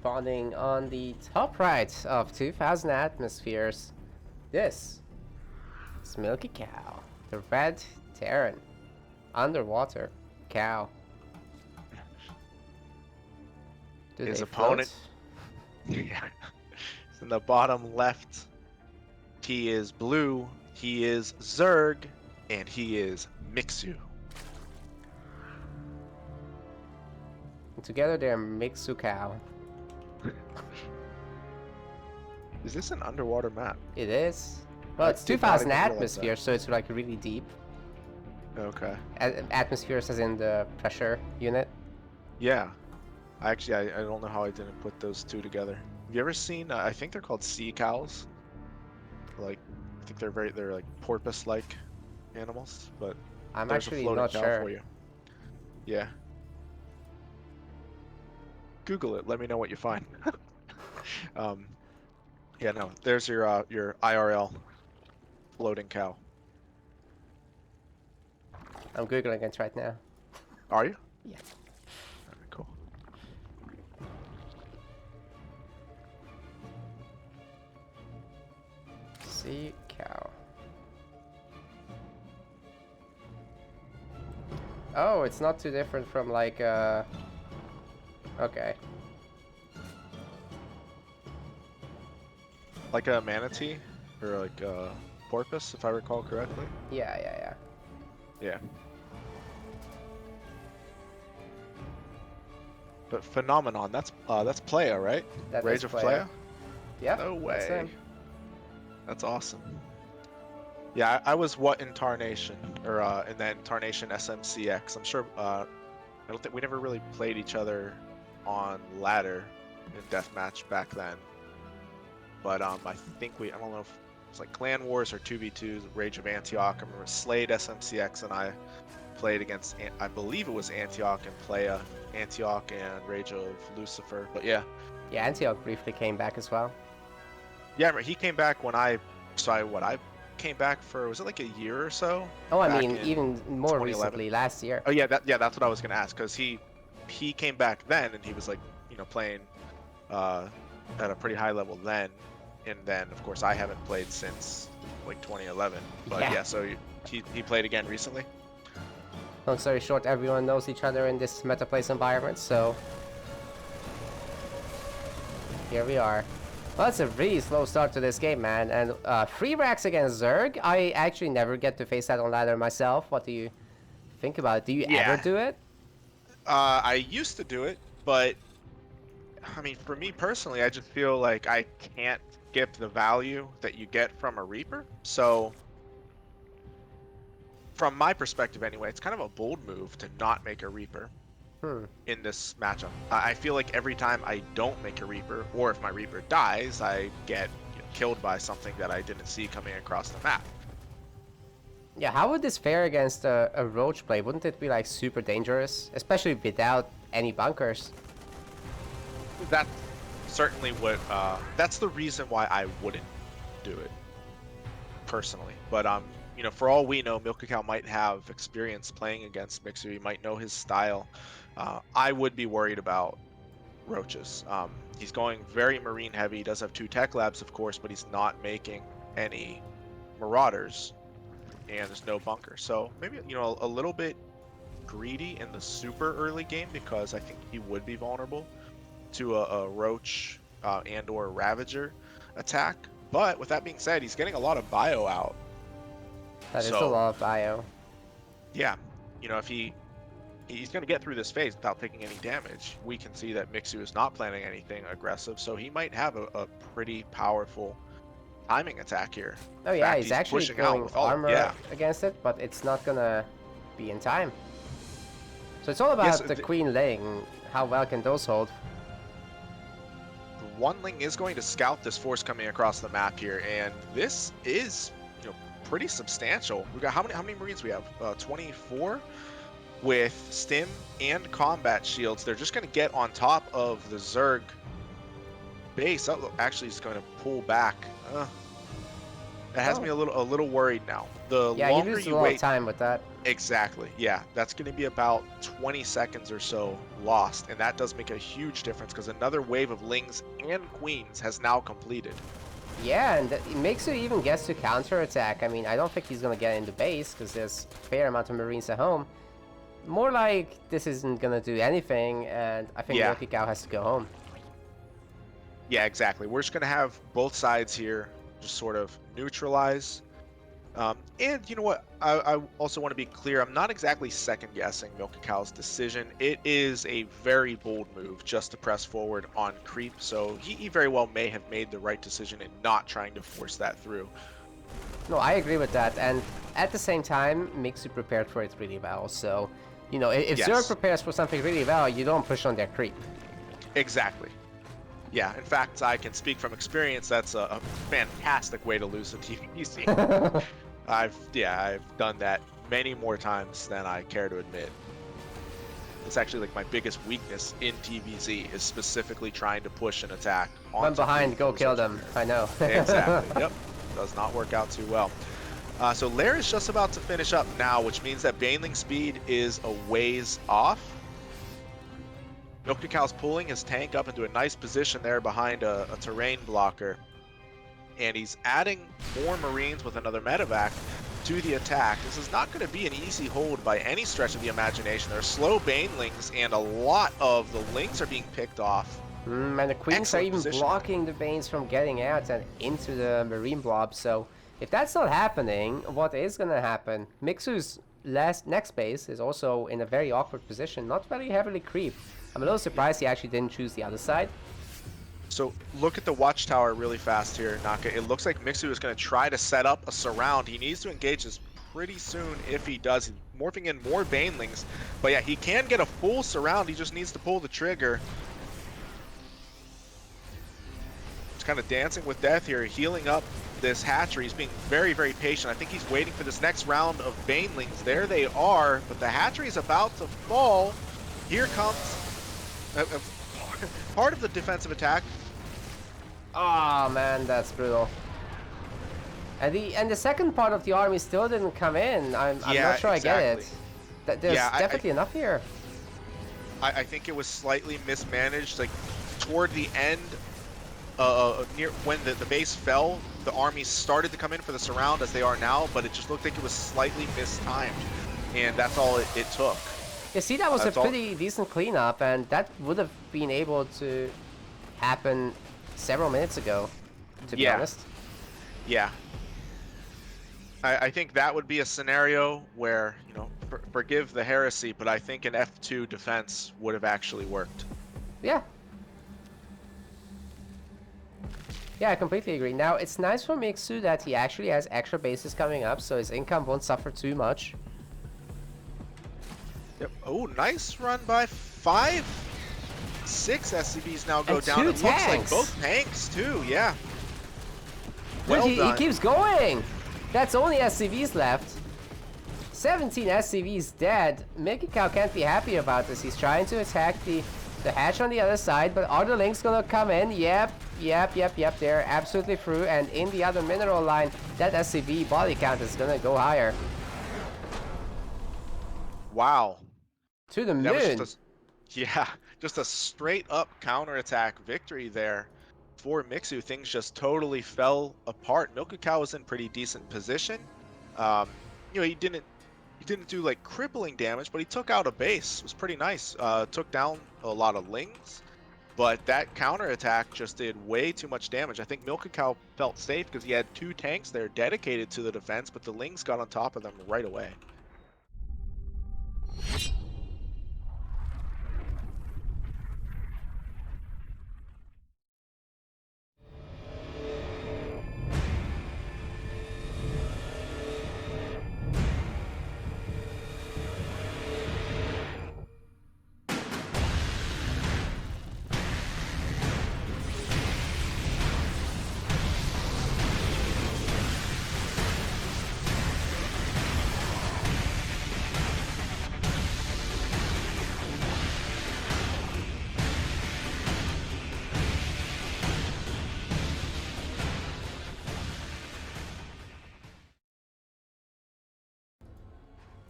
spawning on the top right of 2000 atmospheres. This is Milkicow, the red Terran, underwater cow. Do His they opponent, float? yeah, is in the bottom left. He is blue, he is Zerg, and he is Mixu. And together they're Mixu cow. Is this an underwater map? It is. Well, it's did not 2000 even realize that. atmospheres, so it's like really deep. Okay. Atmospheres as in the pressure unit. Yeah. I don't know how I didn't put those two together. Have you ever seen, I think they're called sea cows. Like, I think they're like porpoise-like animals, but I'm there's a actually floating not cow sure. for you. Yeah. Google it, let me know what you find. Yeah, no, there's your IRL floating cow. I'm googling it right now. Are you? Yeah. Alright, cool. Sea cow. Oh, it's not too different from like okay. Like a manatee or like a porpoise, if I recall correctly. Yeah. Yeah. But Phenomenon, that's Playa, right? That Rage is of Playa. Playa? Yep. No That's way. him. That's awesome. Yeah, I was what in Tarnation, or and then Tarnation SMCX. I'm sure. I don't think we never really played each other on ladder in deathmatch back then. But I think I don't know if it's like Clan Wars or 2v2, Rage of Antioch. I remember Slade SMCX and I played against, I believe it was Antioch and Playa, Antioch and Rage of Lucifer. But yeah. Yeah, Antioch briefly came back as well. Yeah, he came back when I came back for, was it like a year or so? Oh, I Back mean, in even more 2011. recently, last year. Oh yeah, that's what I was gonna ask, because he came back then and he was like, playing at a pretty high level then, and then of course I haven't played since like 2011. But yeah, so he played again recently. Long story short, everyone knows each other in this meta-place environment, so here we are. Well, it's a really slow start to this game, man. And free racks against Zerg, I actually never get to face that on ladder myself. What do you think about it? Do you ever do it? I used to do it, but I mean, for me personally, I just feel like I can't skip the value that you get from a Reaper. So, from my perspective anyway, it's kind of a bold move to not make a Reaper in this matchup. I feel like every time I don't make a Reaper, or if my Reaper dies, I get killed by something that I didn't see coming across the map. Yeah, how would this fare against a Roach play? Wouldn't it be like super dangerous, especially without any bunkers? That's certainly what. That's the reason why I wouldn't do it personally. But for all we know, Milkicow might have experience playing against Mixu. He might know his style. I would be worried about Roaches. He's going very marine heavy. He does have 2 tech labs, of course, but he's not making any Marauders, and there's no bunker. So maybe a little bit greedy in the super early game, because I think he would be vulnerable to a Roach and or Ravager attack. But with that being said, he's getting a lot of bio out. That is a lot of bio. Yeah, if he's going to get through this phase without taking any damage, we can see that Mixu is not planning anything aggressive, so he might have a pretty powerful timing attack here. Oh yeah, he's actually going armor against it, but it's not gonna be in time. So it's all about the Queen Ling. How well can those hold? The One Ling is going to scout this force coming across the map here, and this is pretty substantial. We got how many Marines we have? 24 with stim and combat shields. They're just going to get on top of the Zerg base. Oh, actually, it's going to pull back. That has me a little worried now. The Yeah, you longer lose a you lot of wait, time with that. exactly. Yeah, that's going to be about 20 seconds or so lost, and that does make a huge difference because another wave of lings and queens has now completed. Yeah, and it makes it even gets to counterattack. I mean, I don't think he's gonna get into base because there's a fair amount of Marines at home. More like this isn't gonna do anything, and I think Yeah. Milkicow has to go home. Yeah, exactly. We're just going to have both sides here just sort of neutralize. And you know what? I also want to be clear. I'm not exactly second guessing Milkicow's decision. It is a very bold move just to press forward on creep. So he very well may have made the right decision in not trying to force that through. No, I agree with that, and at the same time, Mixu prepared for it really well. So, you know, if Zerg Yes, prepares for something really well, you don't push on their creep. exactly. Yeah, in fact, I can speak from experience. That's a fantastic way to lose a TVC. I've done that many more times than I care to admit. It's actually like my biggest weakness in TVZ is specifically trying to push an attack. Run behind, go kill them. I know. Exactly. Yep. Does not work out too well. So Lair is just about to finish up now, which means that Baneling speed is a ways off. Milkicow's pulling his tank up into a nice position there behind a terrain blocker. And he's adding more Marines with another medevac to the attack. This is not going to be an easy hold by any stretch of the imagination. There are slow Banelings, and a lot of the Lings are being picked off. And the Queens Excellent are even position. blocking the Banes from getting out and into the Marine blob. So if that's not happening, what is going to happen? Mixu's next base is also in a very awkward position, not very heavily creeped. I'm a little surprised he actually didn't choose the other side. So look at the watchtower really fast here, Naka. It looks like Mixu is going to try to set up a surround. He needs to engage this pretty soon if he does. He's morphing in more Banelings. But yeah, he can get a full surround. He just needs to pull the trigger. He's kind of dancing with death here, healing up this hatchery. He's being very, very patient. I think he's waiting for this next round of Banelings. There they are, but the hatchery is about to fall. Here comes part of the defensive attack. Oh man, that's brutal. And the second part of the army still didn't come in. I'm not sure exactly. I get it. There's definitely enough here. I think it was slightly mismanaged. Like toward the end, near when the base fell, the army started to come in for the surround as they are now, but it just looked like it was slightly mistimed, and that's all it took. You see, that was a pretty decent cleanup, and that would have been able to happen several minutes ago, to be honest. Yeah. I think that would be a scenario where, you know, forgive the heresy, but I think an F2 defense would have actually worked. Yeah. Yeah, I completely agree. Now, it's nice for Mixu that he actually has extra bases coming up, so his income won't suffer too much. Yep. Oh, nice run by 5. 6 SCVs now go down. It looks like both tanks too, yeah. Well done. He keeps going! That's only SCVs left. 17 SCVs dead. Milkicow can't be happy about this. He's trying to attack the hatch on the other side, but are the Lings gonna come in? Yep. They're absolutely through, and in the other mineral line, that SCV body count is gonna go higher. Wow. To the moon. Just a straight up counterattack victory there for Mixu. Things just totally fell apart. Milkicow was in pretty decent position. You know, he didn't do like crippling damage, but he took out a base. It was pretty nice. Took down a lot of Lings, but that counterattack just did way too much damage. I think Milkicow felt safe because he had 2 tanks there dedicated to the defense, but the Lings got on top of them right away.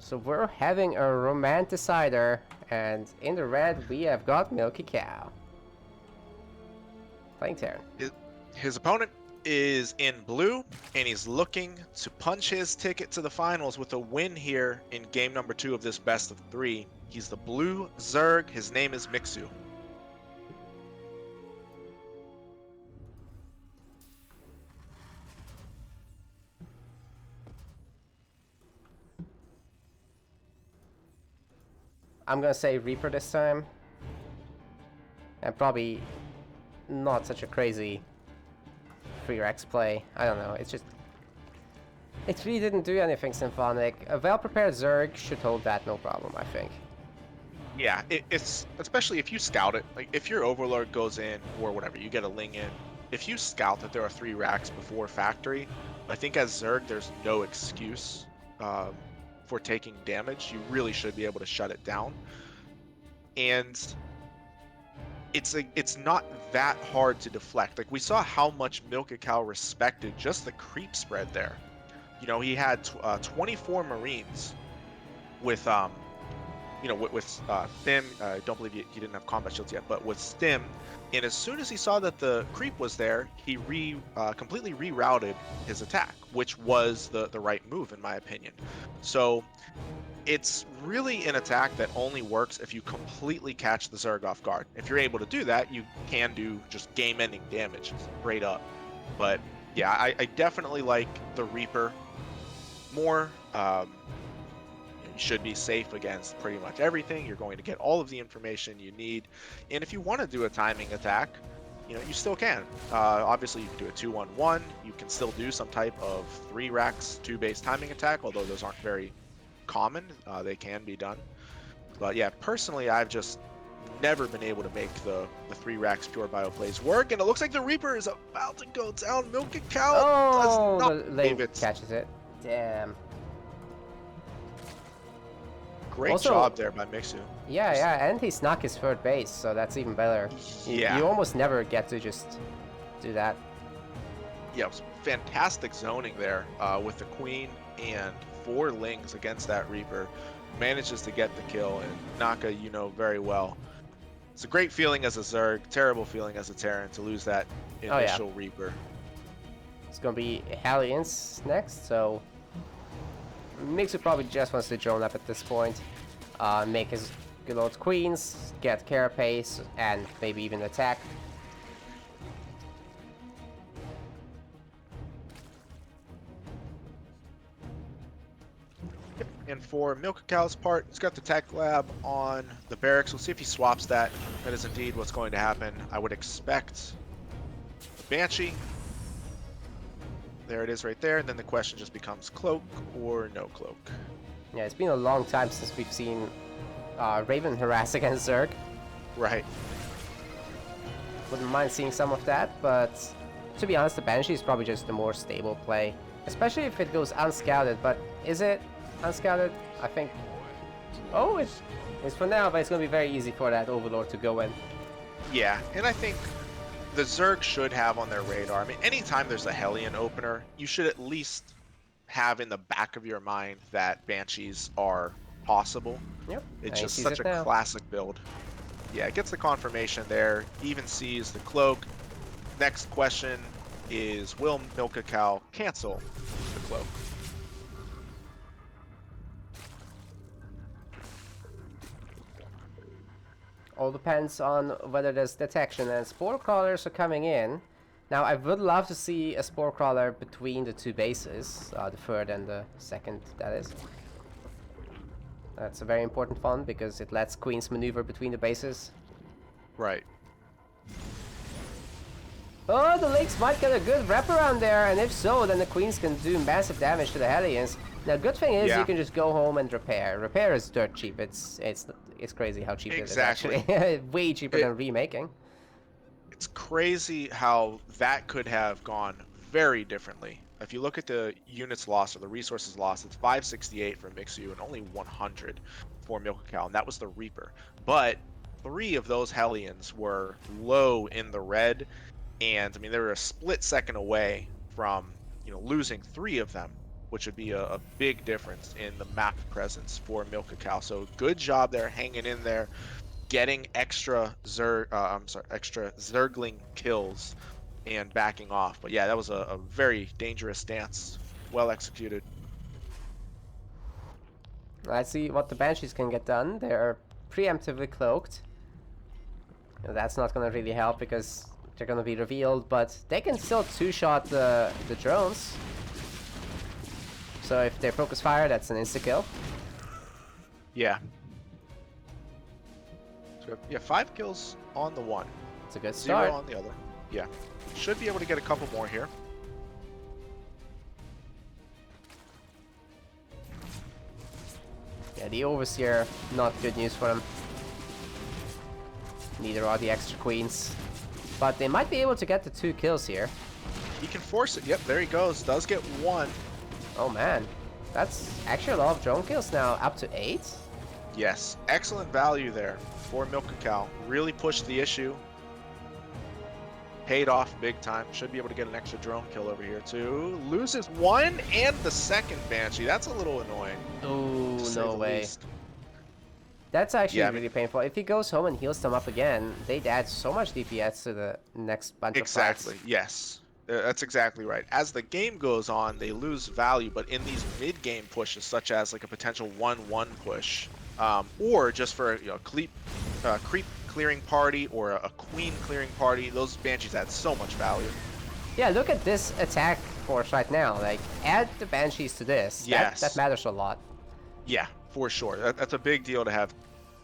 So we're having a romanticider, and in the red we have got Milkicow. Playing Terran. His opponent is in blue, and he's looking to punch his ticket to the finals with a win here in game number 2 of this best of 3. He's the blue Zerg. His name is Mixu. I'm gonna say Reaper this time. And probably not such a crazy 3-Rex play. I don't know, it's just... It really didn't do anything symphonic. A well-prepared Zerg should hold that no problem, I think. Yeah, it's especially if you scout it. Like if your Overlord goes in or whatever, you get a Ling in. If you scout that there are 3 racks before factory, I think as Zerg there's no excuse for taking damage. You really should be able to shut it down. And it's not that hard to deflect. Like we saw how much Milkicow respected just the creep spread there. You know, he had 24 Marines with with Stim. I don't believe he didn't have combat shields yet, but with Stim. And as soon as he saw that the creep was there, he completely rerouted his attack, which was the right move in my opinion. So it's really an attack that only works if you completely catch the Zerg off guard. If you're able to do that, you can do just game-ending damage straight up. But yeah, I definitely like the Reaper more. You should be safe against pretty much everything. You're going to get all of the information you need. And if you want to do a timing attack, you still can. Obviously, you can do a 2-1-1. You can still do some type of 3 racks, 2 base timing attack, although those aren't very common. They can be done. But yeah, personally, I've just never been able to make the 3 racks pure bio plays work. And it looks like the Reaper is about to go down. Milkicow does not the lane save it. catches it. Damn. Great job there by Mixu. Yeah, and he snuck his 3rd base, so that's even better. Yeah. You almost never get to just do that. Yeah, it was fantastic zoning there with the Queen and 4 Lings against that Reaper. Manages to get the kill, and Naka, you know very well. It's a great feeling as a Zerg, terrible feeling as a Terran to lose that initial Reaper. It's gonna be Hellions next, so Mixu probably just wants to drone up at this point, make his good old queens, get carapace, and maybe even attack. And for Milkicow's part, he's got the tech lab on the barracks. We'll see if he swaps that. That is indeed what's going to happen. I would expect Banshee. There it is right there. And then the question just becomes cloak or no cloak. Yeah, it's been a long time since we've seen Raven harass against Zerg. Right. Wouldn't mind seeing some of that, but to be honest, the Banshee is probably just the more stable play. Especially if it goes unscouted, but is it unscouted? I think... Oh, it's for now, but it's going to be very easy for that Overlord to go in. Yeah, and I think the Zerg should have on their radar. I mean, anytime there's a Hellion opener, you should at least have in the back of your mind that Banshees are possible. Yep. It's just such a classic build. Yeah, it gets the confirmation there. Even sees the cloak. Next question is, will Milkicow cancel the cloak? All depends on whether there's detection, and spore crawlers are coming in. Now, I would love to see a spore crawler between the 2 bases, the 3rd and the 2nd, that is. That's a very important one because it lets queens maneuver between the bases. Right. Oh, the Lynx might get a good wraparound there, and if so, then the queens can do massive damage to the Hellions. Now, good thing is you can just go home and repair. Repair is dirt cheap. It's crazy how cheap it is, actually. Way cheaper than remaking. It's crazy how that could have gone very differently. If you look at the units lost or the resources lost, it's 568 for Mixu and only 100 for Milkicow, and that was the Reaper. But 3 of those Hellions were low in the red, and I mean they were a split second away from losing 3 of them which would be a big difference in the map presence for Milkicow. So good job there, hanging in there, getting extra extra Zergling kills and backing off. But yeah, that was a very dangerous stance. Well executed. Let's see what the Banshees can get done. They're preemptively cloaked. That's not going to really help because they're going to be revealed, but they can still two-shot the drones. So if they focus fire, that's an insta-kill. Yeah. So yeah, 5 kills on the one. It's a good start. 0 on the other. Yeah. Should be able to get a couple more here. Yeah, the Overseer, not good news for them. Neither are the extra queens. But they might be able to get the 2 kills here. He can force it. Yep, there he goes. Does get 1. Oh man. That's actually a lot of drone kills now. Up to 8? Yes. Excellent value there for Milkicow. Really pushed the issue. Paid off big time. Should be able to get an extra drone kill over here too. Loses 1 and the second Banshee. That's a little annoying. Oh, no way. That's actually really painful. If he goes home and heals them up again, they'd add so much DPS to the next bunch of fights. Exactly, yes. That's exactly right. As the game goes on, they lose value, but in these mid-game pushes, such as like a potential 1-1 push, or just for creep clearing party or a queen clearing party, those Banshees add so much value. Yeah, look at this attack force right now. Like, add the Banshees to this. Yes. That matters a lot. Yeah, for sure. That's a big deal to have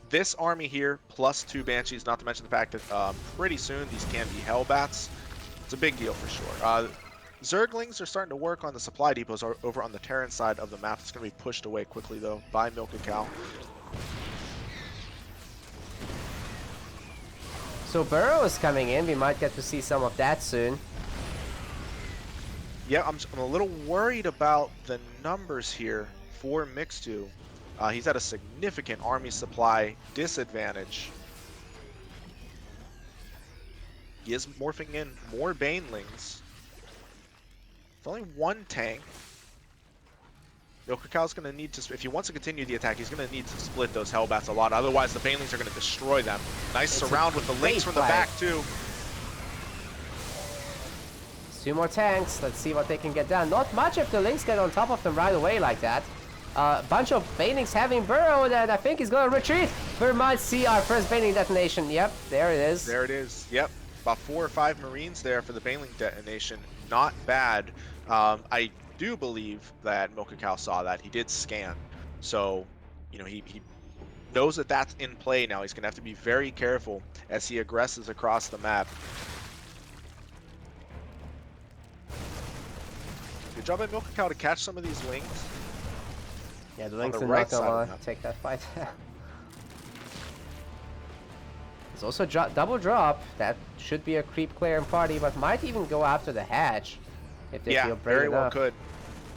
this army here, plus 2 Banshees, not to mention the fact that pretty soon these can be Hellbats. It's a big deal for sure. Zerglings are starting to work on the supply depots over on the Terran side of the map. It's going to be pushed away quickly, though, by Milkicow. So Burrow is coming in. We might get to see some of that soon. Yeah, I'm a little worried about the numbers here for Mixu. He's at a significant army supply disadvantage. He is morphing in more Banelings. It's only 1 tank. Milkicow's going to need to, if he wants to continue the attack, he's going to need to split those Hellbats a lot. Otherwise, the Banelings are going to destroy them. Nice surround with the links from the back, too. 2 more tanks. Let's see what they can get done. Not much if the links get on top of them right away like that. A bunch of Banelings having burrowed, and I think he's going to retreat. We might see our first Baneling detonation. Yep, there it is. There it is. Yep. About 4 or 5 Marines there for the Baneling detonation. Not bad. I do believe that Milkicow saw that. He did scan. So, he knows that that's in play now. He's going to have to be very careful as he aggresses across the map. Good job by Milkicow to catch some of these wings. Yeah, the links are not gonna take that fight. There's also double drop. That should be a creep clearing party, but might even go after the hatch if they feel brave very well enough. could.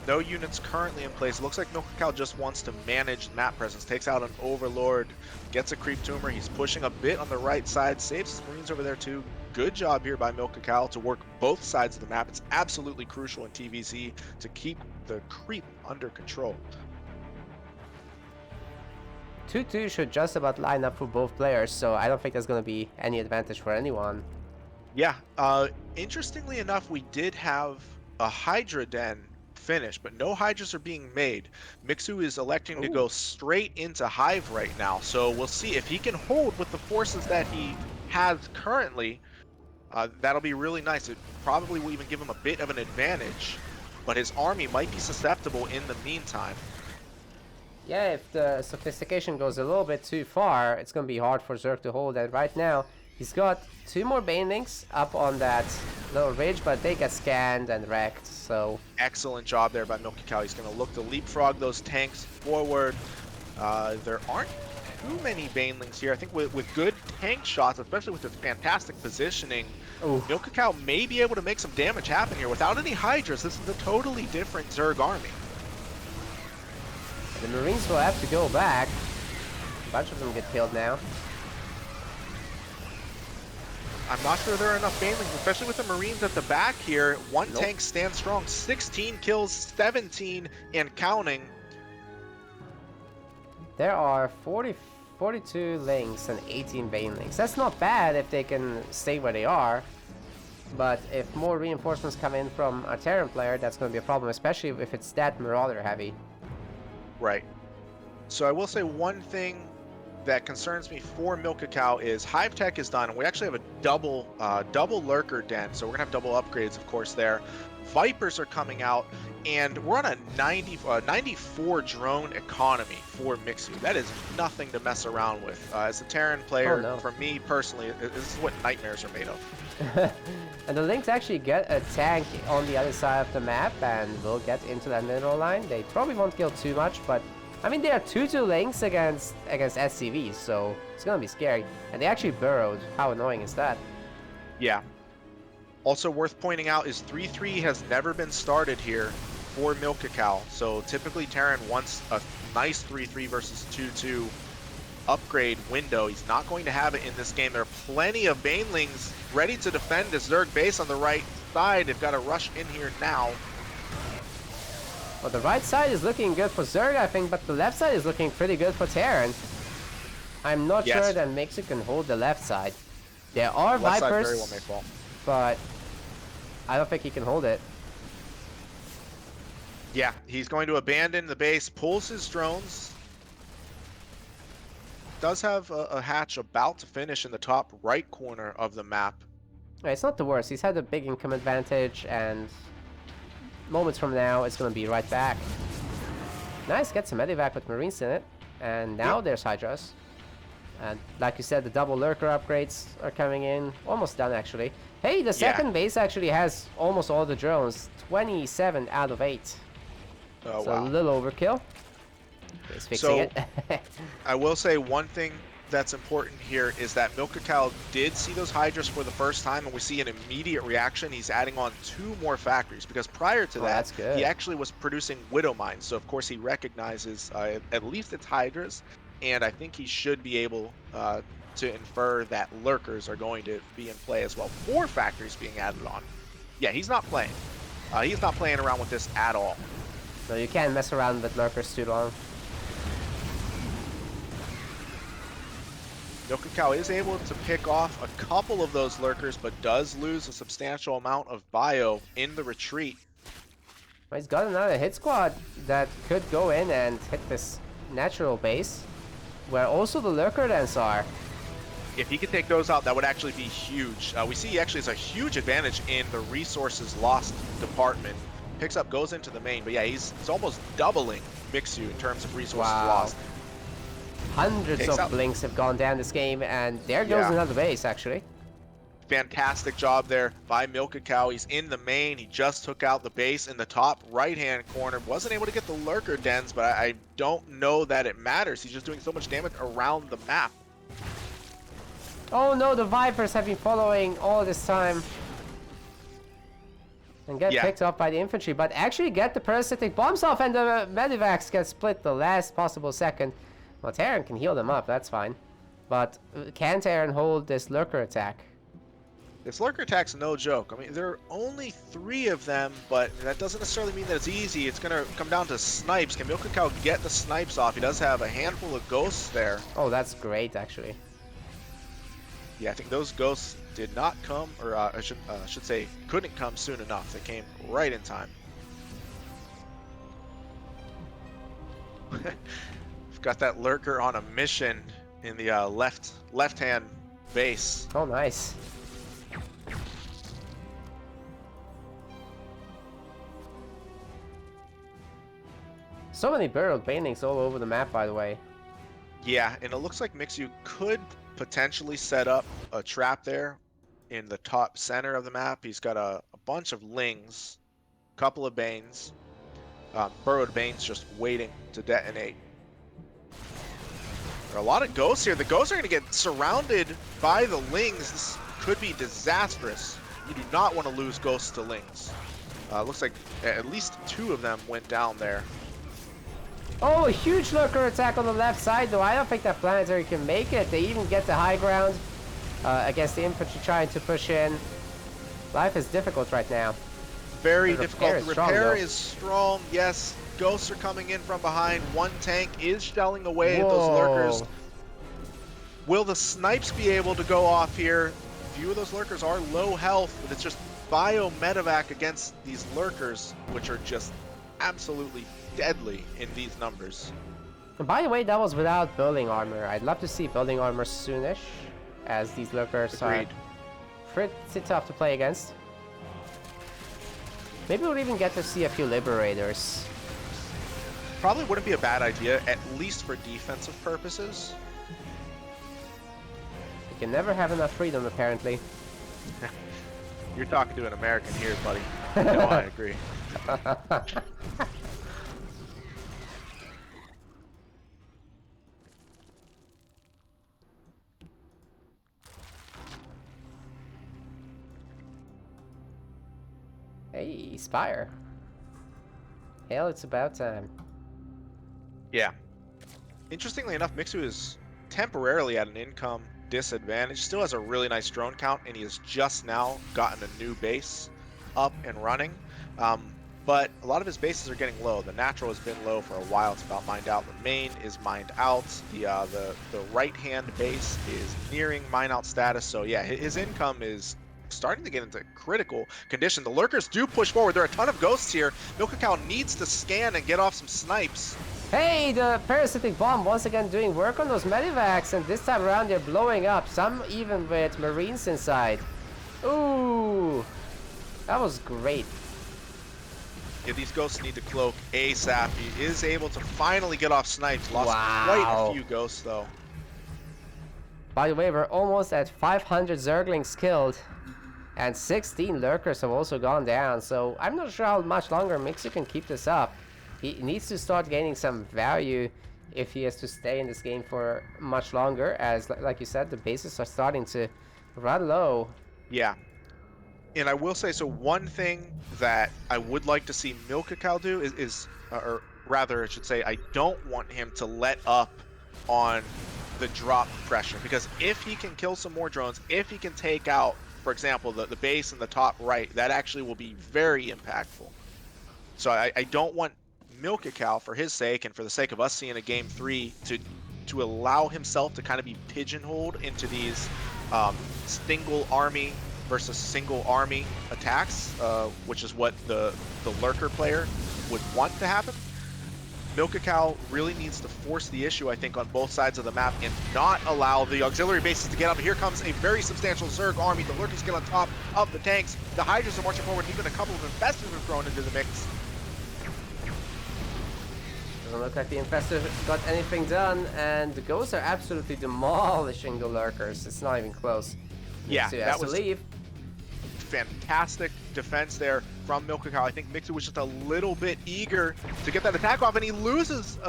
No units currently in place. Looks like Milkicow just wants to manage map presence. Takes out an Overlord, gets a creep tumor. He's pushing a bit on the right side, saves his Marines over there too. Good job here by Milkicow to work both sides of the map. It's absolutely crucial in TVZ to keep the creep under control. 2-2 should just about line up for both players, so I don't think there's going to be any advantage for anyone. Yeah, interestingly enough, we did have a Hydra Den finish, but no Hydras are being made. Mixu is electing to go straight into Hive right now, so we'll see if he can hold with the forces that he has currently. That'll be really nice. It probably will even give him a bit of an advantage, but his army might be susceptible in the meantime. Yeah, if the sophistication goes a little bit too far, it's going to be hard for Zerg to hold. And right now, he's got 2 more Banelings up on that little ridge, but they get scanned and wrecked, so... Excellent job there by Milkicow. He's going to look to leapfrog those tanks forward. There aren't too many Banelings here. I think with good tank shots, especially with his fantastic positioning, Milkicow may be able to make some damage happen here. Without any Hydras, this is a totally different Zerg army. The Marines will have to go back. A bunch of them get killed now. I'm not sure there are enough banelings, especially with the Marines at the back here. One Nope. tank stands strong, 16 kills, 17 and counting. There are 42 links and 18 banelings. That's not bad if they can stay where they are. But if more reinforcements come in from a Terran player, that's going to be a problem, especially if it's that Marauder heavy. Right. So I will say one thing that concerns me for Milkicow is Hive Tech is done, and we actually have a double lurker den, so we're gonna have double upgrades, of course. There, Vipers are coming out, and we're on a 94 drone economy for Mixu. That is nothing to mess around with. As a Terran player, no. for me personally, this is what nightmares are made of. And the Lynx actually get a tank on the other side of the map and will get into that mineral line. They probably won't kill too much, but I mean, they are 2-2 Lynx against SCVs, so it's gonna be scary. And they actually burrowed. How annoying is that? Yeah. Also worth pointing out is 3-3 has never been started here for Milkicow. So typically Terran wants a nice 3-3 versus 2-2 upgrade window. He's not going to have it in this game. There are plenty of Banelings ready to defend this Zerg base on the right side. They've got to rush in here now. Well, the right side is looking good for Zerg, I think, but the left side is looking pretty good for Terran. I'm not sure that Mixu can hold the left side. There are Left side Vipers, very well may fall. but I don't think he can hold it. Yeah, he's going to abandon the base, pulls his drones. Does have a hatch about to finish in the top right corner of the map. It's not the worst. He's had a big income advantage, and moments from now, it's going to be right back. Nice, get some medevac with Marines in it. And now there's Hydras. And like you said, the double lurker upgrades are coming in. Almost done, actually. Hey, the second base actually has almost all the drones. 27 out of 8. Oh, so wow. a little overkill. He's fixing it. I will say one thing that's important here is that Milkicow did see those Hydras for the first time, and we see an immediate reaction. He's adding on 2 more factories, because prior to that, he actually was producing Widow Mines. So of course he recognizes at least it's Hydras, and I think he should be able to infer that Lurkers are going to be in play as well. 4 factories being added on. Yeah, he's not playing. He's not playing around with this at all. No, you can't mess around with Lurkers too long. Milkicow is able to pick off a couple of those Lurkers, but does lose a substantial amount of bio in the retreat. Well, he's got another hit squad that could go in and hit this natural base, where also the Lurker dens are. If he could take those out, that would actually be huge. We see he actually has a huge advantage in the resources lost department. Picks up, goes into the main, but yeah, he's almost doubling Mixu in terms of resources lost. Hundreds of blinks have gone down this game, and there goes another base, actually. Fantastic job there by Milkicow. He's in the main. He just took out the base in the top right-hand corner. Wasn't able to get the lurker dens, but I don't know that it matters. He's just doing so much damage around the map. Oh no, the Vipers have been following all this time. And get picked up by the infantry, but actually get the parasitic bombs off, and the medivacs get split the last possible second. Well, Terran can heal them up, that's fine. But can Terran hold this lurker attack? This lurker attack's no joke. I mean, there are only 3 of them, but that doesn't necessarily mean that it's easy. It's going to come down to snipes. Can Milkicow get the snipes off? He does have a handful of ghosts there. Oh, that's great, actually. Yeah, I think those ghosts did not come, or I should say, couldn't come soon enough. They came right in time. We've got that lurker on a mission in the left-hand base. Oh, nice. So many burrowed banelings all over the map, by the way. Yeah, and it looks like Mixu could potentially set up a trap there in the top center of the map. He's got a bunch of lings, a couple of banes, burrowed banes just waiting to detonate. There are a lot of ghosts here. The ghosts are going to get surrounded by the lings. This could be disastrous. You do not want to lose ghosts to lings. Looks like at least 2 of them went down there. Oh, a huge lurker attack on the left side, though. I don't think that planetary can make it. They even get the high ground. against the infantry trying to push in. Life is difficult right now. Very The difficult. The strong, repair though. is strong. Yes, ghosts are coming in from behind. One tank is shelling away at those Whoa. lurkers. Will the snipes be able to go off here? A few of those lurkers are low health, but it's just bio medevac against these lurkers, which are just absolutely deadly in these numbers. And by the way, that was without building armor. I'd love to see building armor soonish, as these lurkers Agreed. are pretty tough to play against. Maybe we'll even get to see a few liberators. Probably wouldn't be a bad idea, at least for defensive purposes. You can never have enough freedom, apparently. You're talking to an American here, buddy. No, I agree. Hey, Spire. Hell, it's about time. Yeah. Interestingly enough, Mixu is temporarily at an income disadvantage. Still has a really nice drone count, and he has just now gotten a new base up and running. But a lot of his bases are getting low. The natural has been low for a while. It's about mined out. The main is mined out. The right-hand base is nearing mine out status. So yeah, his income is starting to get into critical condition. The lurkers do push forward. There are a ton of ghosts here. Milkicow needs to scan and get off some snipes. Hey, the parasitic bomb once again doing work on those medivacs, and this time around they're blowing up, some even with marines inside. Ooh, that was great. Yeah, these ghosts need to cloak ASAP. He is able to finally get off snipes. Lost Wow. quite a few ghosts though. By the way, we're almost at 500 Zerglings killed, and 16 lurkers have also gone down, so I'm not sure how much longer Mixu can keep this up. He needs to start gaining some value if he has to stay in this game for much longer, as like you said, the bases are starting to run low. Yeah. And I will say, so one thing that I would like to see Milkicow do is or rather I should say, I don't want him to let up on the drop pressure, because if he can kill some more drones, if he can take out, for example, the base in the top right, that actually will be very impactful. So I don't want Milkicow, for his sake and for the sake of us seeing a game 3, to allow himself to kind of be pigeonholed into these single army versus single army attacks, which is what the lurker player would want to happen. Milkicow really needs to force the issue, I think, on both sides of the map and not allow the auxiliary bases to get up. Here comes a very substantial Zerg army. The lurkers get on top of the tanks. The Hydras are marching forward. Even a couple of infestors have been thrown into the mix. Doesn't look like the infestor got anything done, and the ghosts are absolutely demolishing the lurkers. It's not even close. Yeah, Mixu that has to was leave. Fantastic defense there from Milkicow. I think Mixu was just a little bit eager to get that attack off, and he loses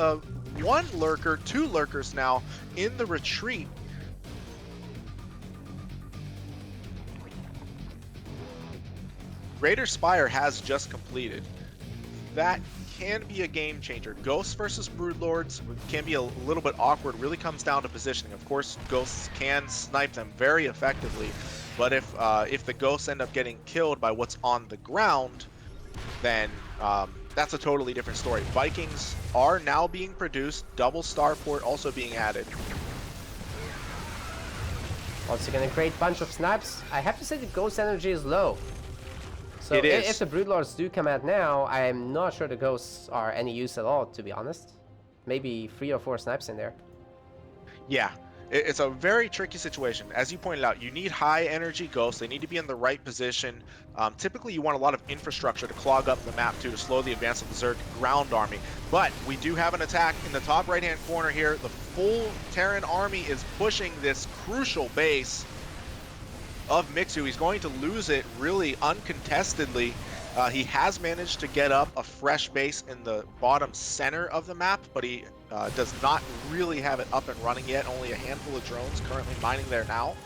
one lurker, 2 lurkers now in the retreat. Raider Spire has just completed. That can be a game changer. Ghosts versus Broodlords can be a little bit awkward. Really comes down to positioning. Of course, Ghosts can snipe them very effectively, but if the Ghosts end up getting killed by what's on the ground, then that's a totally different story. Vikings are now being produced. Double starport also being added. Once again, a great bunch of snipes. I have to say the ghost energy is low. So It is. if the Broodlords do come out now, I'm not sure the ghosts are any use at all, to be honest. Maybe 3 or 4 snipes in there. Yeah, it's a very tricky situation. As you pointed out, you need high energy ghosts. They need to be in the right position. Typically, you want a lot of infrastructure to clog up the map too, to slow the advance of the Zerg ground army. But we do have an attack in the top right-hand corner here. The full Terran army is pushing this crucial base of Mixu. He's going to lose it really uncontestedly. He has managed to get up a fresh base in the bottom center of the map, but he does not really have it up and running yet. Only a handful of drones currently mining there now.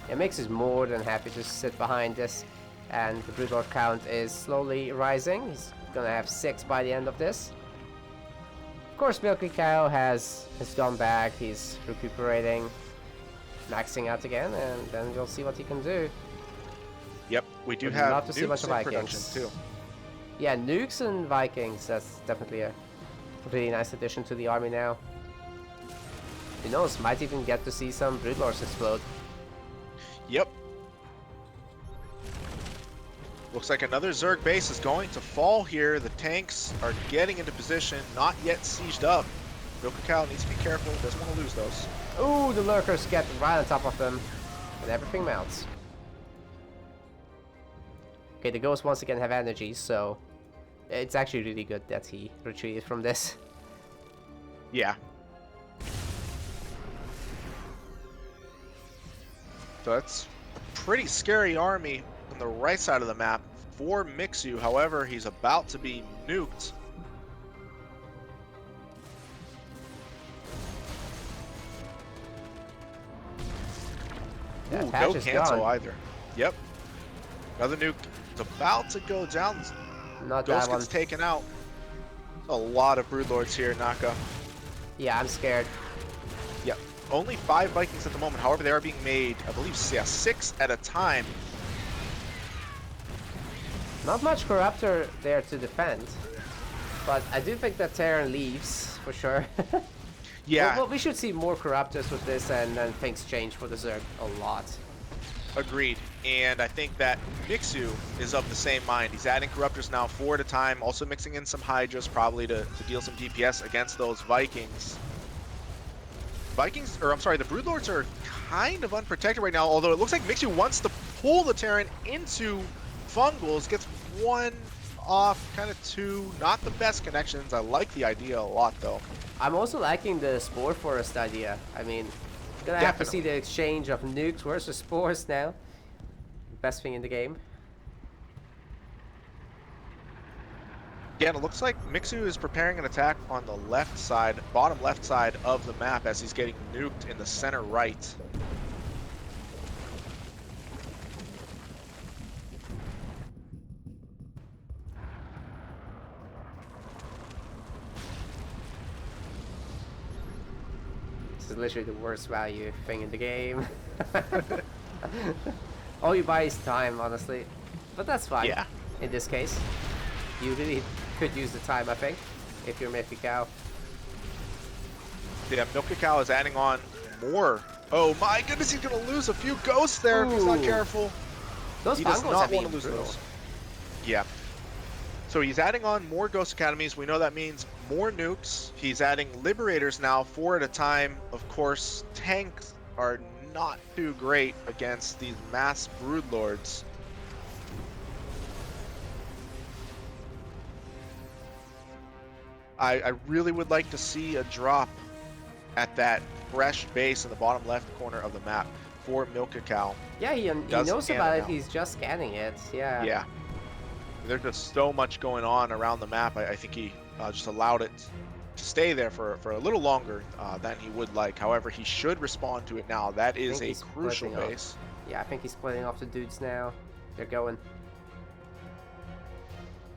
Yeah, Mix is more than happy to sit behind this, and the Broodlord count is slowly rising. He's gonna have 6 by the end of this. Of course, Milkicow has gone back. He's recuperating. maxing out again, and then we'll see what he can do. Yep, we do Would have love to see a bunch nukes of in production Vikings too. Yeah, nukes and Vikings. That's definitely a really nice addition to the army now. Who knows? Might even get to see some Broodlords explode. Yep. Looks like another Zerg base is going to fall here. The tanks are getting into position, not yet sieged up. Milkicow needs to be careful, doesn't want to lose those. Ooh, the lurkers get right on top of them, and everything melts. Okay, the ghosts once again have energy, so it's actually really good that he retreated from this. Yeah. So that's a pretty scary army on the right side of the map for Mixu. However, he's about to be nuked. That Ooh, patch no is cancel gone. either. Yep. Another nuke is about to go down. Not Ghost that one. gets taken out. A lot of Broodlords here, Naka. Yeah, I'm scared. Yep. Only 5 Vikings at the moment. However, they are being made, I believe, yeah, 6 at a time. Not much Corruptor there to defend, but I do think that Terran leaves for sure. Yeah. Well, we should see more Corruptors with this, and then things change for the Zerg a lot. Agreed. And I think that Mixu is of the same mind. He's adding Corruptors now 4 at a time, also mixing in some Hydras probably to deal some DPS against those Vikings. The Broodlords are kind of unprotected right now, although it looks like Mixu wants to pull the Terran into Fungals, gets 1 off, kind of 2. Not the best connections. I like the idea a lot, though. I'm also liking the Spore Forest idea. I mean, gonna have to see the exchange of nukes versus spores now. Best thing in the game. Yeah, and it looks like Mixu is preparing an attack on the left side, bottom left side of the map as he's getting nuked in the center right. This is literally the worst value thing in the game. All you buy is time, honestly. But that's fine. Yeah. In this case. You really could use the time, I think, if you're Milkicow. Yeah, Milkicow is adding on more. Oh my goodness, he's gonna lose a few ghosts there if he's not careful. Those He does Fungals not have want to been lose brutal. those. Yeah. So he's adding on more Ghost Academies. We know that means more nukes. He's adding Liberators now, 4 at a time. Of course, tanks are not too great against these mass Broodlords. I really would like to see a drop at that fresh base in the bottom left corner of the map for Milkicow. Yeah, he knows about it. He's just scanning it. Yeah. Yeah. There's just so much going on around the map. I think he just allowed it to stay there for a little longer than he would like. However, he should respond to it now. That is a crucial base. Yeah, I think he's splitting off the dudes now. They're going.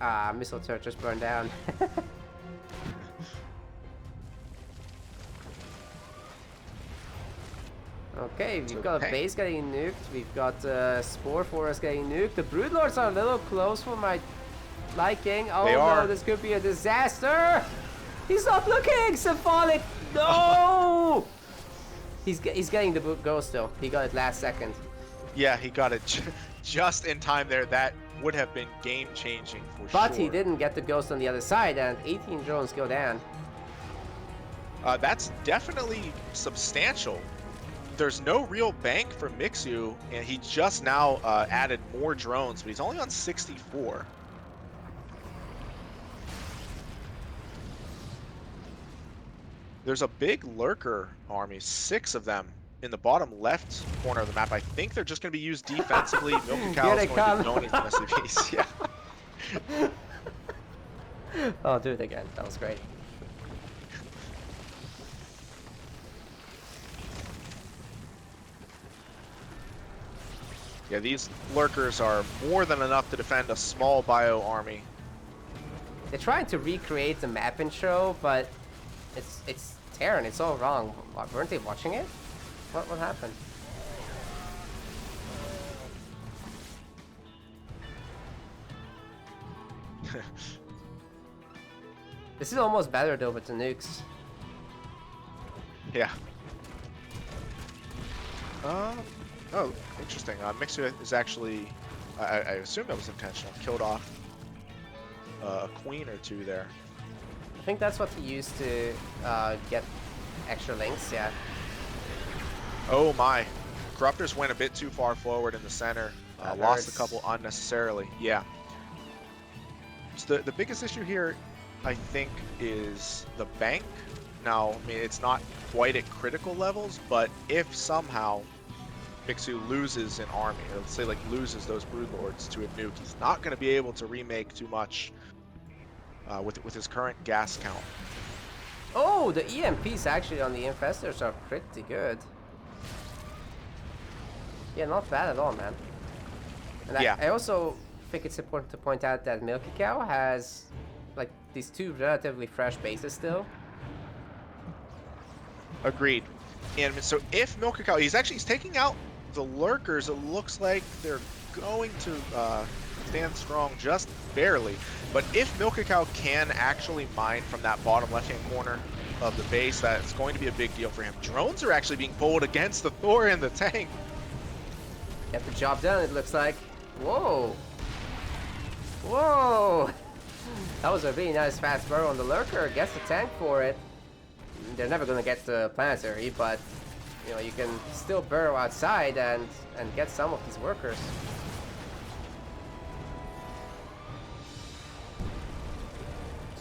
Ah, missile turret just burned down. Okay, we've got a base getting nuked. We've got Spore Forest getting nuked. The Broodlords are a little close for my liking. Oh no, this could be a disaster. He's not looking, Symbolic. No! He's getting the ghost though. He got it last second. Yeah, he got it just in time there. That would have been game-changing for sure. But he didn't get the ghost on the other side, and 18 drones go down. That's definitely substantial. There's no real bank for Mixu, and he just now added more drones, but he's only on 64. There's a big lurker army, 6 of them, in the bottom left corner of the map. I think they're just going to be used defensively. Milkicow is going to donate some SCVs. Yeah. Oh, do it again. That was great. Yeah, these lurkers are more than enough to defend a small bio army. They're trying to recreate the map intro, but it's Terran. It's all wrong. Weren't they watching it? What happened? This is almost better though with the nukes. Yeah. Oh, interesting. Mixu is actually, I assume that was intentional. Killed off a queen or two there. I think that's what he used to get extra links, yeah. Oh my. Corruptors went a bit too far forward in the center. Lost a couple unnecessarily. Yeah. So the biggest issue here, I think, is the bank. Now, I mean, it's not quite at critical levels, but if somehow Mixu loses an army, or let's say like loses those broodlords to a nuke, he's not going to be able to remake too much with his current gas count. Oh, the EMPs actually on the infestors are pretty good. Yeah, not bad at all, man. And yeah. I also think it's important to point out that Milkicow has like these two relatively fresh bases still. Agreed. And so if Milkicow, he's taking out the lurkers. It looks like they're going to stand strong just barely. But if Milkicow can actually mine from that bottom left-hand corner of the base, that's going to be a big deal for him. Drones are actually being pulled against the Thor and the tank. Get the job done, it looks like. Whoa! Whoa! That was a really nice fast burrow on the lurker. Gets the tank for it. They're never gonna get the planetary, but you know, you can still burrow outside and get some of these workers.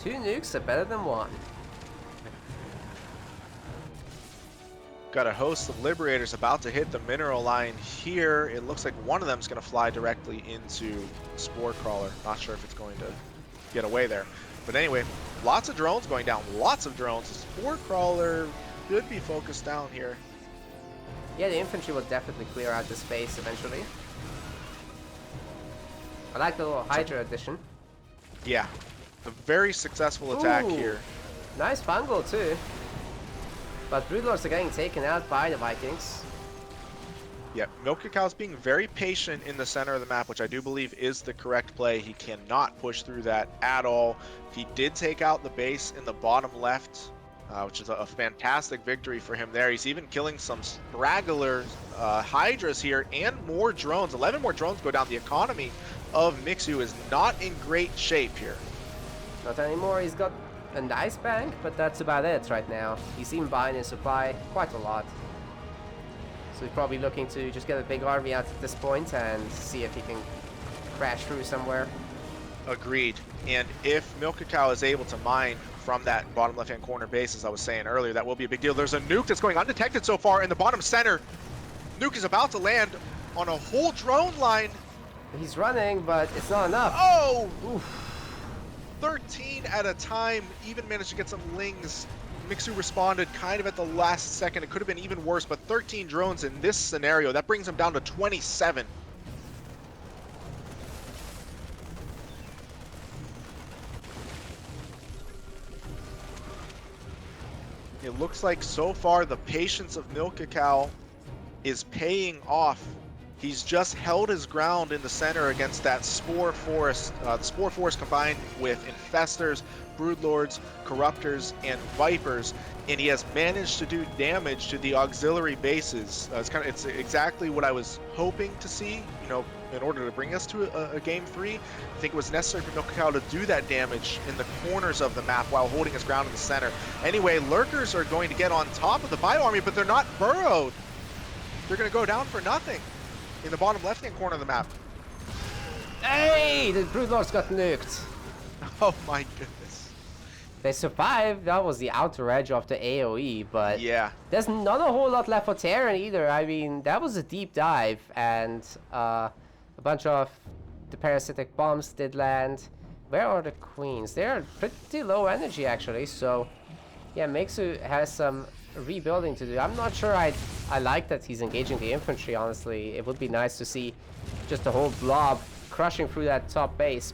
Two nukes are better than one. Got a host of Liberators about to hit the mineral line here. It looks like one of them is going to fly directly into Spore Crawler. Not sure if it's going to get away there. But anyway, lots of drones going down. Lots of drones. The Spore Crawler could be focused down here. Yeah, the infantry will definitely clear out this space eventually. I like the little Hydra addition. Yeah, a very successful attack here. Nice fungal too. But Broodlords are getting taken out by the Vikings. Yeah, Milkicow's being very patient in the center of the map, which I do believe is the correct play. He cannot push through that at all. He did take out the base in the bottom left, which is a fantastic victory for him there. He's even killing some straggler Hydras here and more drones. 11 more drones go down. The economy of Mixu is not in great shape here. Not anymore. He's got a nice bank, but that's about it right now. He's even buying his supply quite a lot. So he's probably looking to just get a big army out at this point and see if he can crash through somewhere. Agreed. And if Milkicow is able to mine from that bottom left-hand corner base, as I was saying earlier, that will be a big deal. There's a nuke that's going undetected so far in the bottom center. Nuke is about to land on a whole drone line. He's running, but it's not enough. Oh! Oof. 13 at a time, even managed to get some lings. Mixu responded kind of at the last second. It could have been even worse, but 13 drones in this scenario, that brings him down to 27. It looks like so far the patience of Milkicow is paying off. He's just held his ground in the center against that Spore Forest. The Spore Forest combined with Infestors, Broodlords, Corruptors, and Vipers, and he has managed to do damage to the auxiliary bases. It's exactly what I was hoping to see, you know, in order to bring us to a game 3. I think it was necessary for Milkicow to do that damage in the corners of the map while holding his ground in the center. Anyway, Lurkers are going to get on top of the Bio Army, but they're not burrowed. They're going to go down for nothing in the bottom left-hand corner of the map. Hey, the Broodlords got nuked. Oh my goodness. They survived. That was the outer edge of the AoE, but yeah, there's not a whole lot left for Terran either. I mean, that was a deep dive, and a bunch of the parasitic bombs did land. Where are the queens? They're pretty low energy actually, so yeah, Mixu has some rebuilding to do. I'm not sure I like that he's engaging the infantry, honestly. It would be nice to see just a whole blob crushing through that top base.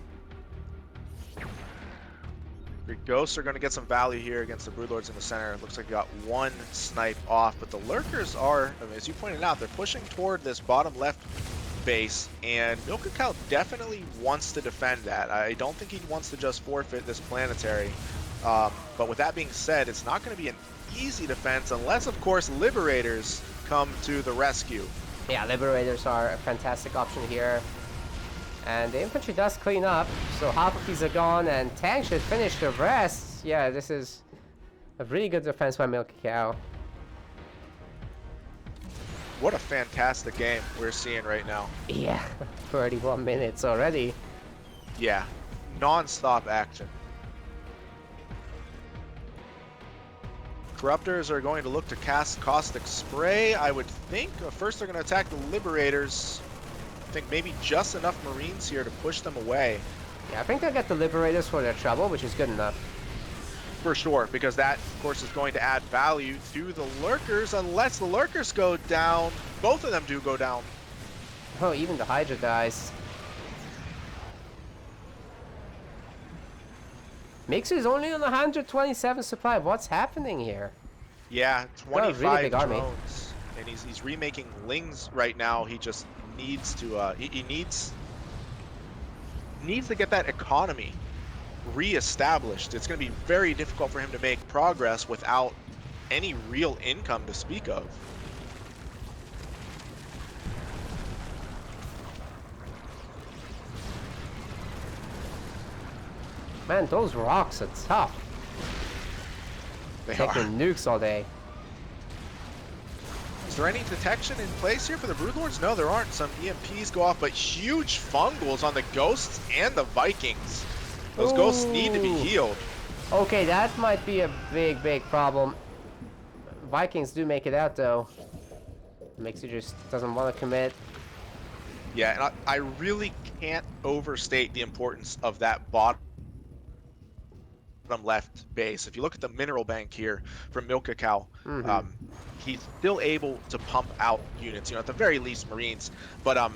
Your ghosts are going to get some value here against the Broodlords in the center. It looks like you got one snipe off, but the Lurkers are, I mean, as you pointed out, they're pushing toward this bottom left base, and Milkicow definitely wants to defend that. I don't think he wants to just forfeit this planetary. But with that being said, it's not going to be an easy defense unless, of course, Liberators come to the rescue. Yeah, Liberators are a fantastic option here. And the infantry does clean up, so half of these are gone, and tank should finish the rest. Yeah, this is a really good defense by Milkicow. What a fantastic game we're seeing right now. Yeah, 31 minutes already. Yeah, non-stop action. Corruptors are going to look to cast Caustic Spray, I would think. First they're going to attack the Liberators. I think maybe just enough Marines here to push them away. Yeah, I think they'll get the Liberators for their trouble, which is good enough. For sure, because that, of course, is going to add value to the Lurkers, unless the Lurkers go down. Both of them do go down. Oh, even the Hydra dies. Mixu is only on 127 supply. What's happening here? Yeah, Got a 25 really big army. drones. And he's remaking Lings right now. He just needs to, he needs to get that economy re-established. It's going to be very difficult for him to make progress without any real income to speak of. Man, those rocks are tough. They Taking are. nukes all day. Is there any detection in place here for the Broodlords? No, there aren't. Some EMPs go off, but huge fungals on the Ghosts and the Vikings. Those Ghosts need to be healed. Okay, that might be a big problem. Vikings do make it out though. Mixu just doesn't want to commit. Yeah, and I really can't overstate the importance of that bottom left base. If you look at the mineral bank here from Milkicow, he's still able to pump out units, at the very least Marines. But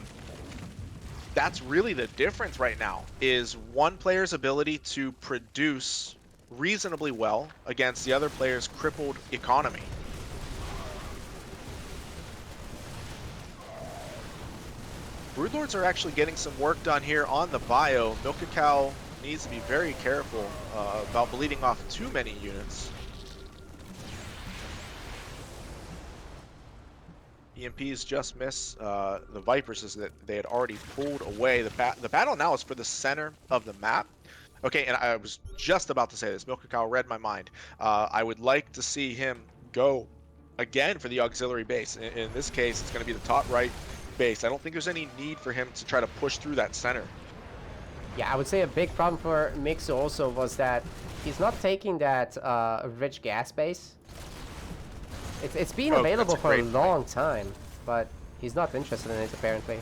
that's really the difference right now, is one player's ability to produce reasonably well against the other player's crippled economy. Broodlords are actually getting some work done here on the bio. Milkicow needs to be very careful about bleeding off too many units. EMPs just miss the Vipers, as that they had already pulled away. The battle now is for the center of the map. Okay, and I was just about to say this. Milkicow read my mind. I would like to see him go again for the auxiliary base. In this case, it's going to be the top right base. I don't think there's any need for him to try to push through that center. Yeah, I would say a big problem for Mixu also was that he's not taking that rich gas base. It's been available for a long time, but he's not interested in it apparently.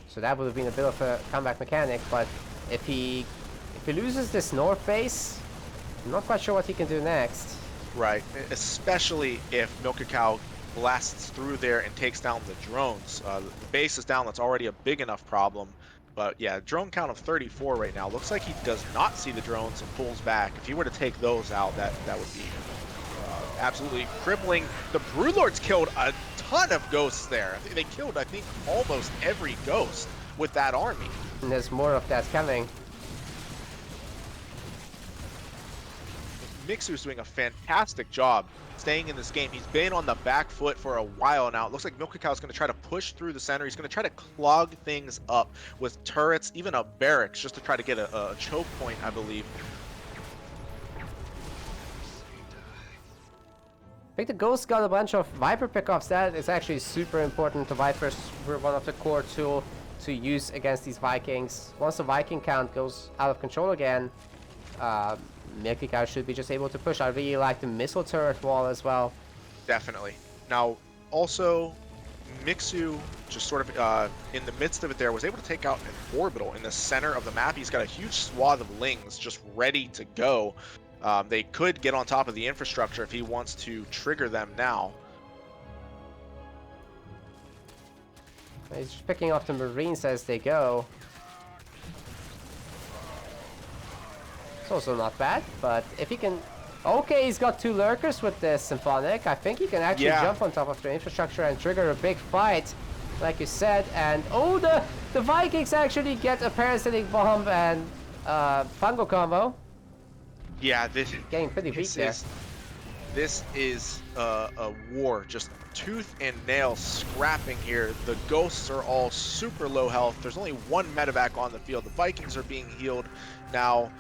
So that would have been a bit of a comeback mechanic, but if he loses this north base, I'm not quite sure what he can do next. Right, especially if Milkicow blasts through there and takes down the drones. The base is down, that's already a big enough problem. But yeah, drone count of 34 right now. Looks like he does not see the drones and pulls back. If he were to take those out, that would be absolutely crippling. The Broodlords killed a ton of Ghosts there. They killed, I think, almost every Ghost with that army. And there's more of that coming. Mixu's doing a fantastic job staying in this game. He's been on the back foot for a while now. It looks like Milkicow is going to try to push through the center. He's going to try to clog things up with turrets, even a barracks, just to try to get a choke point, I believe. I think the Ghost got a bunch of Viper pickups. That is actually super important. The Vipers were one of the core tool to use against these Vikings. Once the Viking count goes out of control again, Milkicow should be just able to push. I really like the missile turret wall as well. Definitely. Now, also, Mixu, just sort of in the midst of it there, was able to take out an orbital in the center of the map. He's got a huge swath of Lings just ready to go. They could get on top of the infrastructure if he wants to trigger them now. He's just picking off the Marines as they go. It's also not bad, but if he can... Okay, he's got 2 Lurkers with the Symphonic. I think he can actually jump on top of the infrastructure and trigger a big fight. like you said. And oh, the Vikings actually get a parasitic bomb and fungal combo. Yeah, this Getting pretty weak there. This is a war, just tooth and nail scrapping here. The ghosts are all super low health. There's only one medevac on the field. The Vikings are being healed now.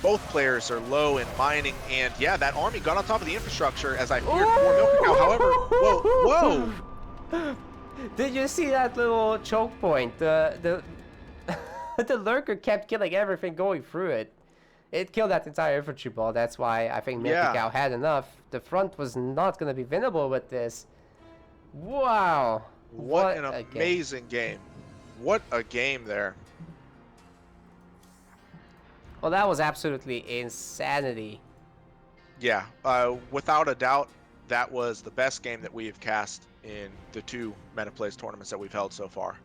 Both players are low in mining, and yeah, that army got on top of the infrastructure as I feared for Milkicow. However, whoa! Did you see that little choke point? The the lurker kept killing everything going through it. It killed that entire infantry ball. That's why I think Milkicow had enough. The front was not going to be winnable with this. Wow! What an amazing game! What a game there. Well, that was absolutely insanity. Yeah, without a doubt, that was the best game that we have cast in the 2 MetaPlays tournaments that we've held so far.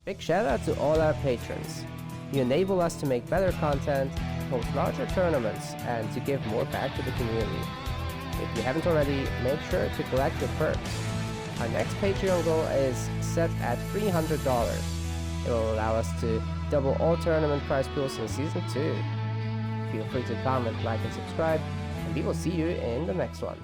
Big shout out to all our patrons. You enable us to make better content, host larger tournaments, and to give more back to the community. If you haven't already, make sure to collect your perks. Our next Patreon goal is set at $300. It will allow us to double all tournament prize pools in Season 2. Feel free to comment, like, and subscribe, and we will see you in the next one.